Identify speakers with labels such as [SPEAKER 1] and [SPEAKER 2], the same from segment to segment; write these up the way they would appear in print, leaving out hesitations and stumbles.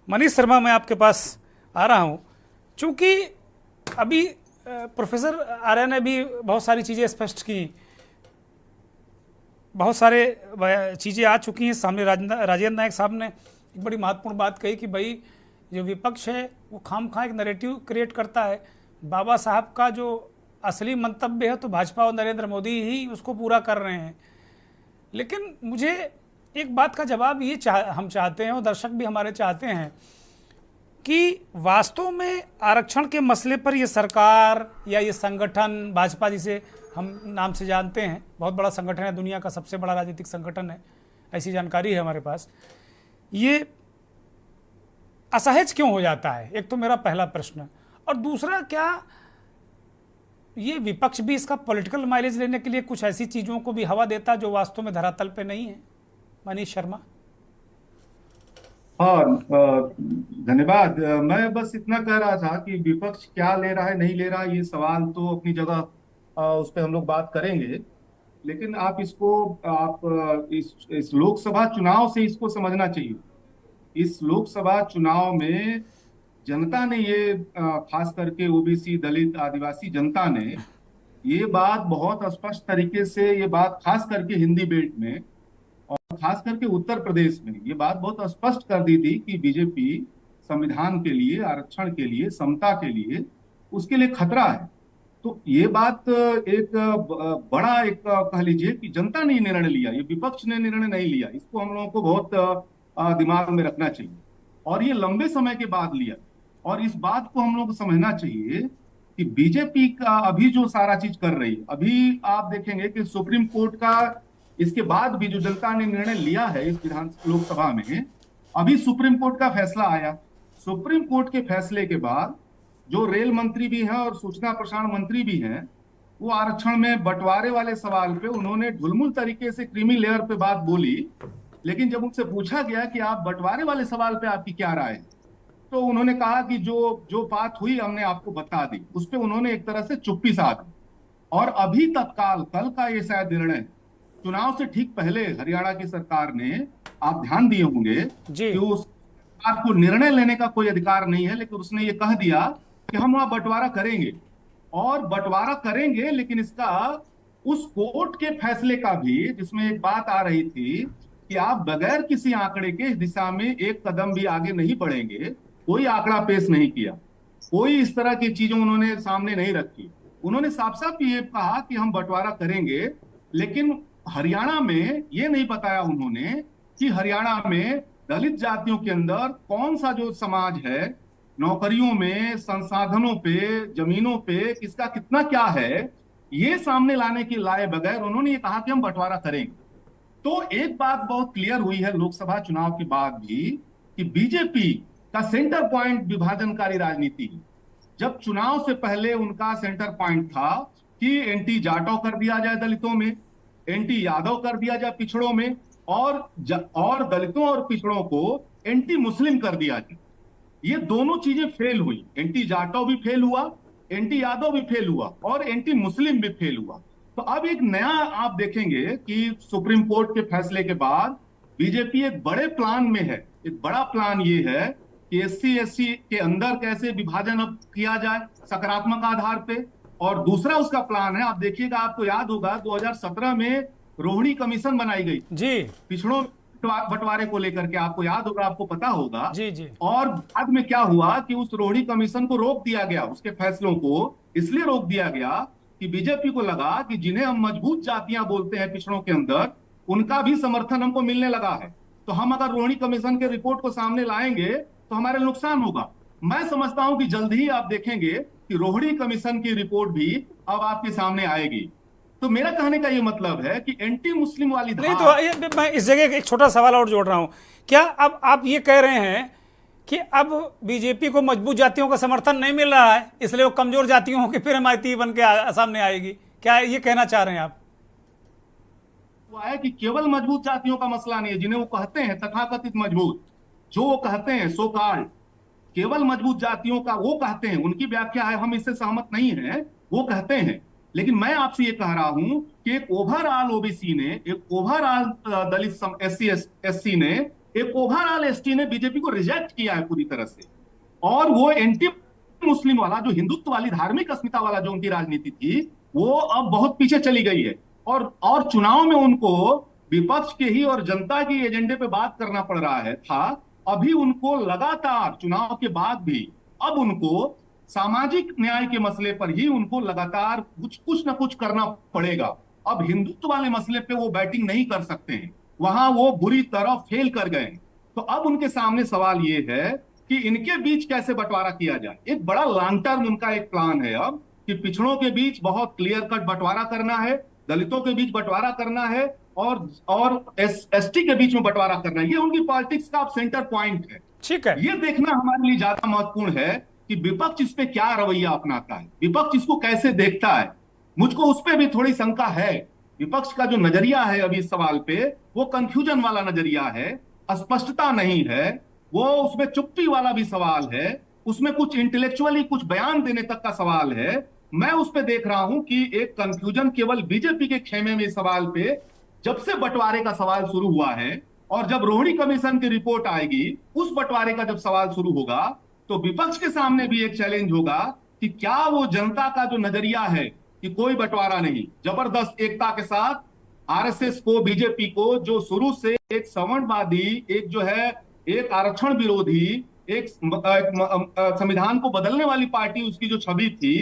[SPEAKER 1] मनीष शर्मा, मैं आपके पास आ रहा हूं, चूंकि अभी प्रोफेसर आर्य ने भी बहुत सारी चीज़ें स्पष्ट की, बहुत सारे चीज़ें आ चुकी हैं सामने। राजेंद्र नायक साहब ने एक बड़ी महत्वपूर्ण बात कही कि भाई जो विपक्ष है वो खामखा एक नैरेटिव क्रिएट करता है। बाबा साहब का जो असली मंतव्य है तो भाजपा और नरेंद्र मोदी ही उसको पूरा कर रहे हैं। लेकिन मुझे एक बात का जवाब ये हम चाहते हैं और दर्शक भी हमारे चाहते हैं कि वास्तव में आरक्षण के मसले पर ये सरकार या ये संगठन, भाजपा जिसे हम नाम से जानते हैं, बहुत बड़ा संगठन है, दुनिया का सबसे बड़ा राजनीतिक संगठन है, ऐसी जानकारी है हमारे पास, ये असहज क्यों हो जाता है? एक तो मेरा पहला प्रश्न। और दूसरा, क्या ये विपक्ष भी इसका पॉलिटिकल माइलेज लेने के लिए कुछ ऐसी चीज़ों को भी हवा देता जो वास्तव में धरातल पे नहीं है? मनीष शर्मा।
[SPEAKER 2] हाँ, धन्यवाद। मैं बस इतना कह रहा था कि विपक्ष क्या ले रहा है नहीं ले रहा है, ये सवाल तो अपनी जगह, उस पर हम लोग बात करेंगे। लेकिन आप इसको, आप इस लोकसभा चुनाव से इसको समझना चाहिए। इस लोकसभा चुनाव में जनता ने ये, खास करके ओबीसी, दलित, आदिवासी जनता ने ये बात बहुत स्पष्ट तरीके से, ये बात खास करके हिंदी बेल्ट में और खास करके उत्तर प्रदेश में ये बात बहुत स्पष्ट कर दी थी कि बीजेपी संविधान के लिए, आरक्षण के लिए, समता के लिए, उसके लिए खतरा है। तो ये बात एक बड़ा एक, कह लीजिए कि जनता ने ये निर्णय लिया, ये विपक्ष ने निर्णय नहीं लिया। इसको हम लोगों को बहुत दिमाग में रखना चाहिए। और ये लंबे समय के बाद लिया। और इस बात को हम लोग को समझना चाहिए कि बीजेपी का अभी जो सारा चीज कर रही है, अभी आप देखेंगे कि सुप्रीम कोर्ट का इसके बाद भी जो जनता ने निर्णय लिया है इस विधान लोकसभा में, अभी सुप्रीम कोर्ट का फैसला आया। सुप्रीम कोर्ट के फैसले के बाद जो रेल मंत्री भी हैं और सूचना प्रसारण मंत्री भी हैं, वो आरक्षण में बंटवारे वाले सवाल पे उन्होंने ढुलमुल तरीके से क्रीमी लेयर पे बात बोली। लेकिन जब उनसे पूछा गया कि आप बंटवारे वाले सवाल पे आपकी क्या राय है, तो उन्होंने कहा कि जो जो बात हुई हमने आपको बता दी। उस पे उन्होंने एक तरह से चुप्पी साध दी। और अभी तत्काल कल का ये शायद निर्णय, चुनाव से ठीक पहले हरियाणा की सरकार ने, आप ध्यान दिए होंगे
[SPEAKER 1] जी।
[SPEAKER 2] कि उस सरकार को निर्णय लेने का कोई अधिकार नहीं है, लेकिन उसने ये कह दिया कि हम वहां बंटवारा करेंगे। और बंटवारा करेंगे, लेकिन इसका उस कोर्ट के फैसले का भी, जिसमें एक बात आ रही थी कि आप बगैर किसी आंकड़े के इस दिशा में एक कदम भी आगे नहीं बढ़ेंगे, कोई आंकड़ा पेश नहीं किया, कोई इस तरह की चीजें उन्होंने सामने नहीं रखी। उन्होंने साफ साफ ये कहा कि हम बंटवारा करेंगे, लेकिन हरियाणा में ये नहीं बताया उन्होंने कि हरियाणा में दलित जातियों के अंदर कौन सा जो समाज है, नौकरियों में, संसाधनों पे, जमीनों पे किसका कितना क्या है, ये सामने लाने की लाए बगैर उन्होंने ये कहा कि हम बंटवारा करेंगे। तो एक बात बहुत क्लियर हुई है लोकसभा चुनाव के बाद भी कि बीजेपी का सेंटर पॉइंट विभाजनकारी राजनीति है। जब चुनाव से पहले उनका सेंटर पॉइंट था कि एंटी जाटव कर दिया जाए दलितों में, एंटी यादव कर दिया जाए पिछड़ों में, और दलितों और पिछड़ों को एंटी मुस्लिम कर दिया जाए। ये दोनों चीजें फेल हुई। एंटी जाटव भी फेल हुआ, एंटी यादव भी फेल हुआ, और एंटी मुस्लिम भी फेल हुआ। तो अब एक नया आप देखेंगे कि सुप्रीम कोर्ट के फैसले के बाद बीजेपी एक बड़े प्लान में है। एक बड़ा प्लान ये है कि एससी एससी के अंदर कैसे विभाजन अब किया जाए सकारात्मक आधार पे। और दूसरा उसका प्लान है, आप देखिएगा, आपको याद होगा 2017 में रोहिणी कमीशन बनाई गई
[SPEAKER 1] जी।
[SPEAKER 2] पिछड़ों बंटवारे को लेकर के, आपको याद होगा, आपको पता होगा।
[SPEAKER 1] जी। जी।
[SPEAKER 2] और बाद में क्या हुआ कि उस रोहिणी कमीशन को रोक दिया गया, उसके फैसलों को इसलिए रोक दिया गया कि बीजेपी को लगा कि जिन्हें हम मजबूत जातियां बोलते हैं पिछड़ों के अंदर, उनका भी समर्थन हमको मिलने लगा है। तो हम अगर रोहिणी कमीशन के रिपोर्ट को सामने लाएंगे तो हमारे नुकसान होगा। मैं समझता हूं कि जल्द ही आप देखेंगे कि रोहिणी कमीशन की रिपोर्ट भी अब आपके सामने आएगी। तो मेरा कहने का ये मतलब है कि एंटी मुस्लिम वाली
[SPEAKER 1] नहीं
[SPEAKER 2] धार।
[SPEAKER 1] तो मैं इस जगह एक छोटा सवाल और जोड़ रहा हूं। क्या अब आप ये कह रहे हैं कि अब बीजेपी को मजबूत जातियों का समर्थन नहीं मिल रहा है, इसलिए वो कमजोर जातियों की फिर हिमायती बन के सामने आएगी? क्या ये कहना चाह रहे हैं आप?
[SPEAKER 2] हुआ है कि केवल मजबूत जातियों का मसला नहीं है, जिन्हें वो कहते हैं तथाकथित मजबूत, जो वो कहते हैं सो कॉल्ड केवल मजबूत जातियों का, वो कहते हैं, उनकी व्याख्या है, हम इससे सहमत नहीं हैं, वो कहते हैं। लेकिन मैं आपसे ये कह रहा हूं कि एक ओवरऑल ओबीसी ने, एक ओवरऑल दलित एससी एससी ने एक ओवरऑल एसटी ने बीजेपी को रिजेक्ट किया है पूरी तरह से। और वो एंटी मुस्लिम वाला, जो हिंदुत्व वाली धार्मिक अस्मिता वाला जो उनकी राजनीति थी, वो अब बहुत पीछे चली गई है। और चुनाव में उनको विपक्ष के ही और जनता की एजेंडे पे बात करना पड़ रहा है था। अभी उनको लगातार चुनाव के बाद भी अब उनको सामाजिक न्याय के मसले पर ही उनको लगातार कुछ कुछ ना कुछ करना पड़ेगा। अब हिंदुत्व वाले मसले पे वो बैटिंग नहीं कर सकते हैं, वहां वो बुरी तरह फेल कर गए हैं। तो अब उनके सामने सवाल ये है कि इनके बीच कैसे बंटवारा किया जाए। एक बड़ा लॉन्ग टर्म उनका एक प्लान है अब, कि पिछड़ों के बीच बहुत क्लियर कट बंटवारा करना है, दलितों के बीच बंटवारा करना है, और एसटी के बीच में बंटवारा करना है। ये उनकी पॉलिटिक्स का सेंटर पॉइंट है।
[SPEAKER 1] ठीक है।
[SPEAKER 2] ये देखना हमारे लिए ज्यादा महत्वपूर्ण है कि विपक्ष इस पे क्या रवैया अपनाता है, विपक्ष इसको कैसे देखता है। मुझको उस पर भी थोड़ी शंका है। विपक्ष का जो नजरिया है अभी इस सवाल पे, वो कंफ्यूजन वाला नजरिया है, स्पष्टता नहीं है। वो उसमें चुप्पी वाला भी सवाल है, उसमें कुछ इंटेलेक्चुअली कुछ बयान देने तक का सवाल है। मैं उस पे देख रहा हूं कि एक कंफ्यूजन केवल बीजेपी के खेमे में इस सवाल पे, जब से बंटवारे का सवाल शुरू हुआ है, और जब रोहिणी कमीशन की रिपोर्ट आएगी, उस बंटवारे का जब सवाल शुरू होगा, तो विपक्ष के सामने भी एक चैलेंज होगा कि क्या वो जनता का जो नजरिया है कि कोई बंटवारा नहीं, जबरदस्त एकता के साथ आरएसएस को, बीजेपी को, जो शुरू से एक सवर्णवादी, एक जो है एक आरक्षण विरोधी, एक संविधान को बदलने वाली पार्टी उसकी जो छवि थी,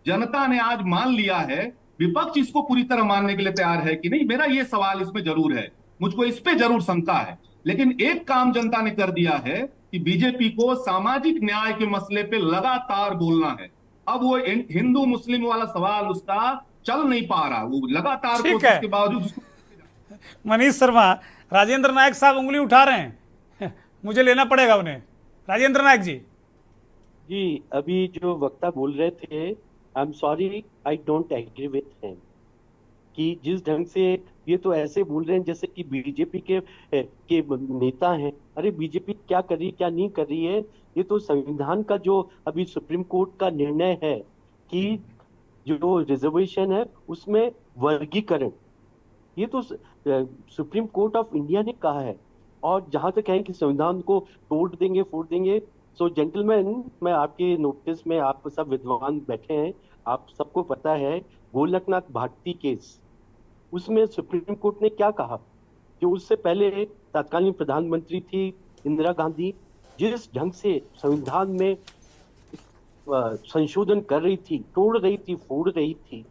[SPEAKER 2] जनता ने आज मान लिया है। विपक्ष इसको पूरी तरह मानने के लिए तैयार है कि नहीं, मेरा ये सवाल इसमें जरूर है, मुझको इस पे जरूर शंका है। लेकिन एक काम जनता ने कर दिया है कि बीजेपी को सामाजिक न्याय के मसले पे लगातार बोलना है। अब वो हिंदू मुस्लिम वाला सवाल उसका चल नहीं पा रहा, वो लगातार
[SPEAKER 1] ठीक
[SPEAKER 2] कोशिश
[SPEAKER 1] है।
[SPEAKER 2] के बावजूद उसको।
[SPEAKER 1] मनीष शर्मा, राजेंद्र नायक साहब उंगली उठा रहे हैं मुझे लेना पड़ेगा उन्हें। राजेंद्र नायक जी।
[SPEAKER 3] जी, अभी जो वक्ता बोल रहे थे, I am sorry, I don't agree with him. कि जिस ढंग से ये तो ऐसे बोल रहे हैं जैसे कि बीजेपी के नेता हैं। अरे बीजेपी क्या कर रही, क्या नहीं कर रही है, ये तो संविधान का जो अभी सुप्रीम कोर्ट का निर्णय है कि जो रिजर्वेशन है उसमें वर्गीकरण, ये तो सुप्रीम कोर्ट ऑफ इंडिया ने कहा है। और जहां तक है कि संविधान को तोड़ देंगे, फोड़ देंगे, सो जेंटलमैन, मैं आपके नोटिस में, आप सब विद्वान बैठे हैं, आप सबको पता है गोलकनाथ भारती केस, उसमें सुप्रीम कोर्ट ने क्या कहा कि उससे पहले तत्कालीन प्रधानमंत्री थी इंदिरा गांधी, जिस ढंग से संविधान में संशोधन कर रही थी, तोड़ रही थी, फोड़ रही थी,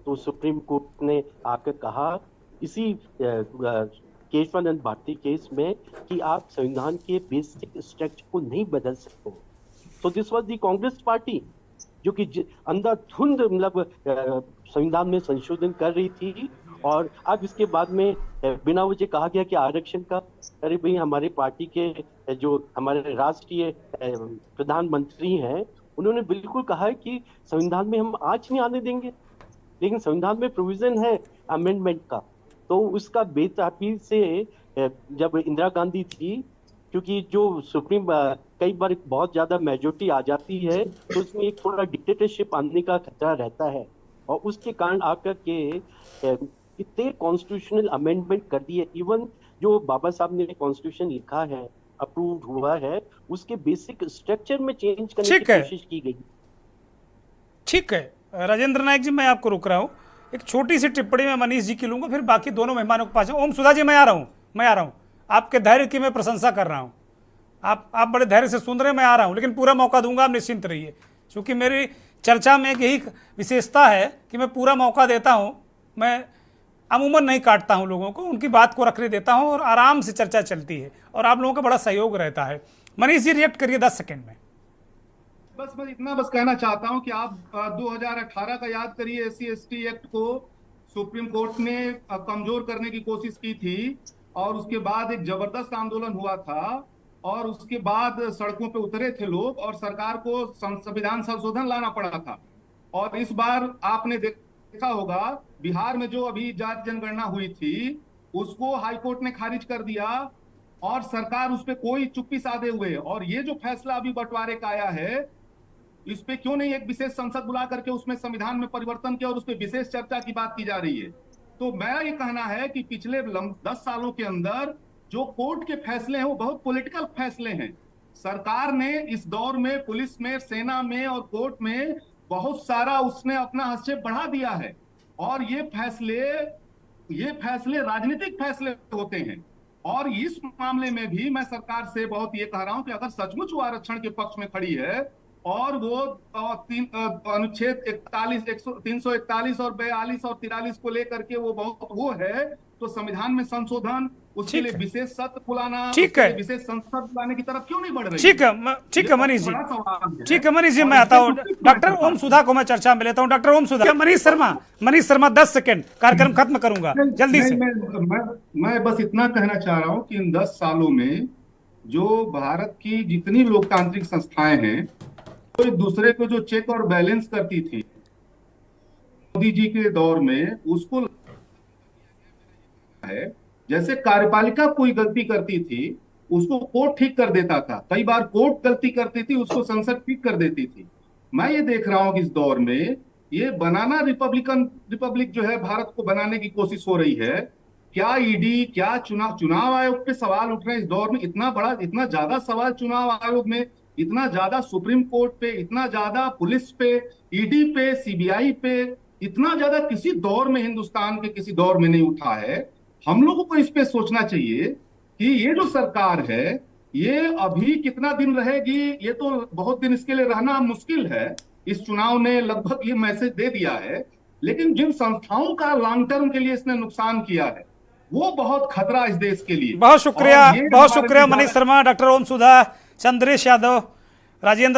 [SPEAKER 3] तो सुप्रीम कोर्ट ने आकर कहा इसी केशवानंद भारती केस में कि आप संविधान के बेसिक स्ट्रक्चर को नहीं बदल सकते। तो this was the Congress party जो कि अंधाधुंध मतलब संविधान में संशोधन कर रही थी। और अब इसके बाद में बिना वजह कहा गया कि आरक्षण का, अरे भाई, हमारे पार्टी के जो हमारे राष्ट्रीय प्रधानमंत्री हैं, उन्होंने बिल्कुल कहा है कि संविधान में हम आज नहीं आने देंगे, लेकिन संविधान में प्रोविजन है अमेंडमेंट का। तो उसका बेताबी से जब इंदिरा गांधी थी, क्योंकि जो सुप्रीम कई बार बहुत ज्यादा मेजोरिटी आ जाती है तो उसमें एक थोड़ा डिक्टेटरशिप आने का खतरा रहता है, और उसके कारण आकर के इतने कॉन्स्टिट्यूशनल अमेंडमेंट कर दिए। इवन जो बाबा साहब ने कॉन्स्टिट्यूशन लिखा है, अप्रूव हुआ है, उसके बेसिक स्ट्रक्चर में चेंज करने की कोशिश की गई।
[SPEAKER 1] ठीक है राजेंद्र नायक जी, मैं आपको रोक रहा हूँ। एक छोटी सी टिप्पणी मैं मनीष जी की लूंगा, फिर बाकी दोनों मेहमानों के पास। ओम सुधा जी, मैं आ रहा हूँ। आपके धैर्य की मैं प्रशंसा कर रहा हूँ। आप बड़े धैर्य से सुन रहे हैं, मैं आ रहा हूँ, लेकिन पूरा मौका दूंगा, आप निश्चिंत रहिए। क्योंकि मेरी चर्चा में एक यही विशेषता है कि मैं पूरा मौका देता हूँ। मैं अमूमन नहीं काटता हूँ लोगों को, उनकी बात को रखने देता हूँ और आराम से चर्चा चलती है, और आप लोगों का बड़ा सहयोग रहता है। मनीष जी, रिएक्ट करिए 10 सेकेंड में।
[SPEAKER 2] बस मैं इतना कहना चाहता हूं कि आप 2018 का याद करिए, SC/ST एक्ट को सुप्रीम कोर्ट ने कमजोर करने की कोशिश की थी, और उसके बाद एक जबरदस्त आंदोलन हुआ था, और उसके बाद सड़कों पे उतरे थे लोग, और सरकार को संविधान संशोधन लाना पड़ा था। और इस बार आपने देखा होगा, बिहार में जो अभी जाति जनगणना हुई थी, उसको हाईकोर्ट ने खारिज कर दिया, और सरकार उस पर कोई चुप्पी साधे हुए। और ये जो फैसला अभी बंटवारे का आया है, इस पे क्यों नहीं एक विशेष संसद बुला करके उसमें संविधान में परिवर्तन किया और उस पर विशेष चर्चा की बात की जा रही है। तो मेरा ये कहना है कि पिछले 10 सालों के अंदर जो कोर्ट के फैसले हैं वो बहुत पॉलिटिकल फैसले हैं। सरकार ने इस दौर में पुलिस में, सेना में और कोर्ट में बहुत सारा उसने अपना हस्तक्षेप बढ़ा दिया है, और ये फैसले राजनीतिक फैसले होते हैं। और इस मामले में भी मैं सरकार से बहुत ये कह रहा हूं कि अगर सचमुच वो आरक्षण के पक्ष में खड़ी है और वो अनुच्छेद 41, 341 और 42 और 43 को लेकर के वो बहुत वो है, तो संविधान में संशोधन, उसके लिए विशेष सत्र बुलाना,
[SPEAKER 1] ठीक है,
[SPEAKER 2] विशेष संसद बुलाने की तरफ क्यों नहीं बढ़ रही?
[SPEAKER 1] ठीक है मनीष जी, ठीक है मनीष जी, मैं आता हूँ डॉक्टर ओम सुधा को मैं चर्चा में लेता हूँ। डॉक्टर ओम सुधा, मनीष शर्मा 10 सेकंड, कार्यक्रम खत्म करूंगा जल्दी से।
[SPEAKER 2] मैं बस इतना कहना चाह रहा हूँ कि इन 10 सालों में जो भारत की जितनी लोकतांत्रिक संस्थाएं हैं, तो एक दूसरे को जो चेक और बैलेंस करती थी मोदी जी के दौर में, उसको है जैसे कार्यपालिका कोई गलती करती थी उसको कोर्ट ठीक कर देता था, कई बार कोर्ट गलती करती थी उसको संसद ठीक कर देती थी। मैं ये देख रहा हूं कि इस दौर में ये बनाना रिपब्लिक जो है भारत को बनाने की कोशिश हो रही है। क्या ईडी, क्या चुनाव आयोग पे सवाल उठ रहे हैं इस दौर में, इतना ज्यादा सवाल चुनाव आयोग में, इतना ज्यादा सुप्रीम कोर्ट पे, इतना ज्यादा पुलिस पे, ईडी पे, सीबीआई पे, इतना ज्यादा किसी दौर में, हिंदुस्तान के किसी दौर में नहीं उठा है। हम लोगों को इस पे सोचना चाहिए कि ये जो सरकार है ये अभी कितना दिन रहेगी, ये तो बहुत दिन इसके लिए रहना मुश्किल है। इस चुनाव ने लगभग ये मैसेज दे दिया है, लेकिन जिन संस्थाओं का लॉन्ग टर्म के लिए इसने नुकसान किया है वो बहुत खतरा इस देश के लिए।
[SPEAKER 1] बहुत शुक्रिया मनीष शर्मा, डॉक्टर ओम सुधा, चंद्रेश यादव, राजेंद्र